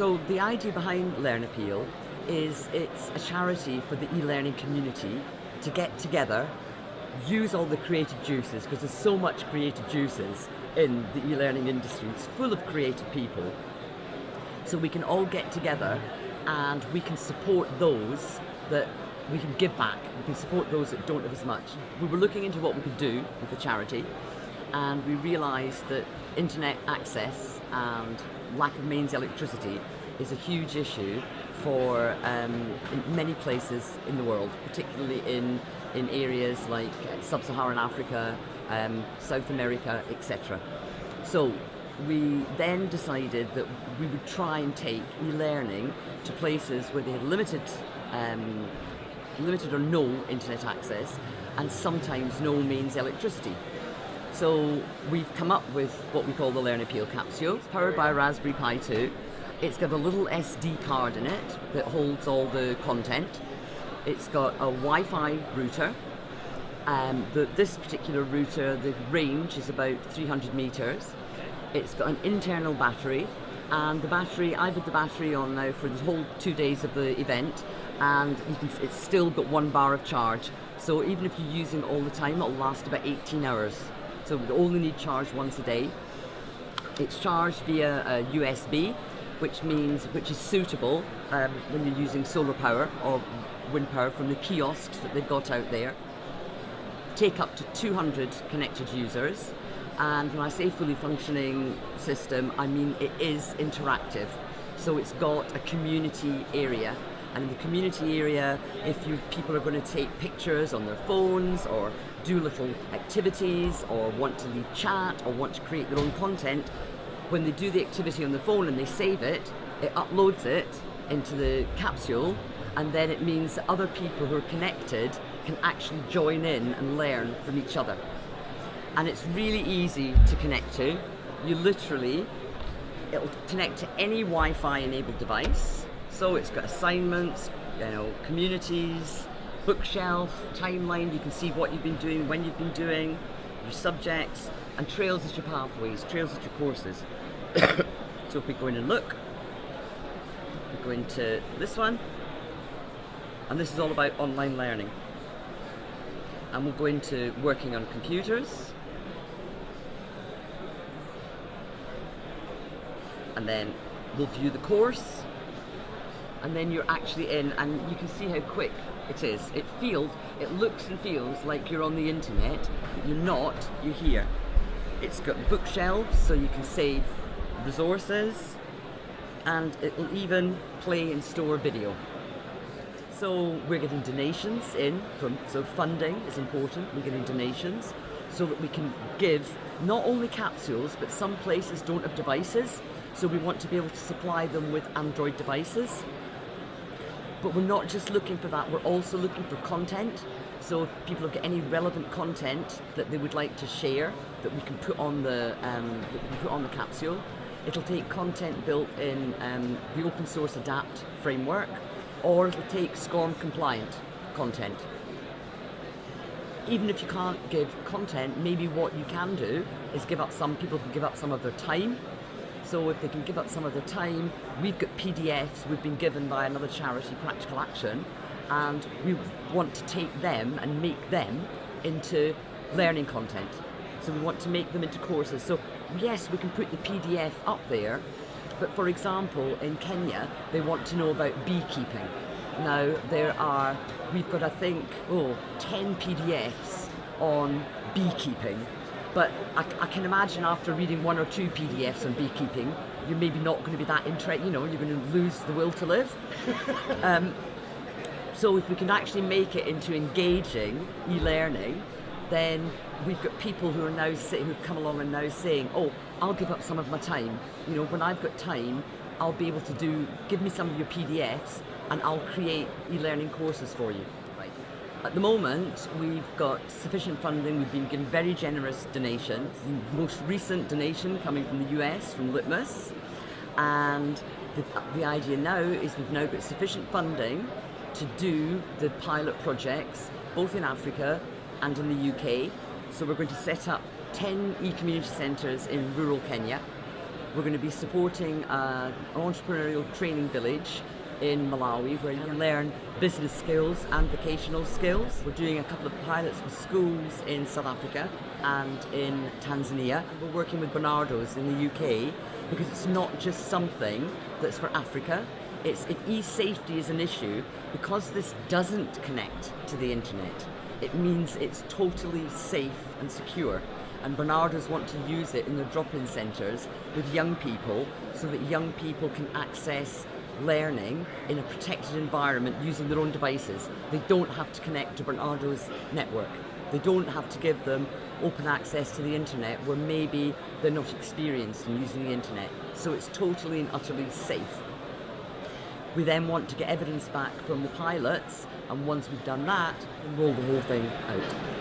So the idea behind Learn Appeal is it's a charity for the e-learning community to get together, use all the creative juices, because there's so much creative juices in the e-learning industry. It's full of creative people. So we can all get together and we can support those that we can give back. We can support those that don't have as much. We were looking into what we could do with the charity, and we realised that internet access and lack of mains electricity is a huge issue for in many places in the world, particularly in areas like sub-Saharan Africa, South America, etc. So we then decided that we would try and take e-learning to places where they have limited or no internet access and sometimes no mains electricity. So we've come up with what we call the Learn Appeal capsule. It's powered by a Raspberry Pi 2. It's got a little SD card in it that holds all the content. It's got a Wi-Fi router. This particular router, the range is about 300 meters. It's got an internal battery, and the battery, I've had the battery on now for the whole 2 days of the event, and it's still got 1 bar of charge. So even if you're using it all the time, it'll last about 18 hours. So we only need charge once a day. It's charged via a USB, which is suitable when you're using solar power or wind power from the kiosks that they've got out there. Take up to 200 connected users, and when I say fully functioning system, I mean it is interactive. So it's got a community area, and in the community area, if people are going to take pictures on their phones or do little activities or want to leave chat or want to create their own content, when they do the activity on the phone and they save it, it uploads it into the capsule, and then it means that other people who are connected can actually join in and learn from each other. And it's really easy to connect to. It'll connect to any Wi-Fi enabled device. So it's got assignments, communities, bookshelf, timeline. You can see what you've been doing, when you've been doing, your subjects, and trails as your pathways, trails as your courses. So if we go in and look, we go into this one, and this is all about online learning. And we'll go into working on computers, and then we'll view the course, and then you're actually in, and you can see how quick it is. It looks and feels like you're on the internet, but you're not, you're here. It's got bookshelves so you can save resources, and it will even play and store video. So we're getting donations so funding is important. We're getting donations so that we can give not only capsules, but some places don't have devices, so we want to be able to supply them with Android devices. But we're not just looking for that, we're also looking for content. So if people have got any relevant content that they would like to share, that we can put on the capsule. It'll take content built in the open source ADAPT framework, or it'll take SCORM compliant content. Even if you can't give content, maybe what you can do is people can give up some of their time. So if they can give up some of their time, we've got PDFs we've been given by another charity, Practical Action, and we want to take them and make them into learning content. So we want to make them into courses. So yes, we can put the PDF up there, but for example, in Kenya, they want to know about beekeeping. Now we've got I think 10 PDFs on beekeeping, but I can imagine after reading 1 or 2 PDFs on beekeeping, you're maybe not going to be that interested, you're going to lose the will to live. So if we can actually make it into engaging e-learning, then we've got people who've come along and now saying, I'll give up some of my time. When I've got time, I'll be able to give me some of your PDFs and I'll create e-learning courses for you. Right. At the moment, we've got sufficient funding. We've been given very generous donations. Most recent donation coming from the US, from Litmus. And the idea now is we've now got sufficient funding to do the pilot projects, both in Africa and in the UK. So we're going to set up 10 e-community centres in rural Kenya. We're going to be supporting an entrepreneurial training village in Malawi where you can learn business skills and vocational skills. We're doing a couple of pilots with schools in South Africa and in Tanzania. We're working with Bernardo's in the UK because it's not just something that's for Africa. It's if e-safety is an issue, because this doesn't connect to the internet, it means it's totally safe and secure. And Bernardo's want to use it in their drop-in centres with young people so that young people can access learning in a protected environment using their own devices. They don't have to connect to Bernardo's network. They don't have to give them open access to the internet where maybe they're not experienced in using the internet. So it's totally and utterly safe. We then want to get evidence back from the pilots, and once we've done that, roll the whole thing out.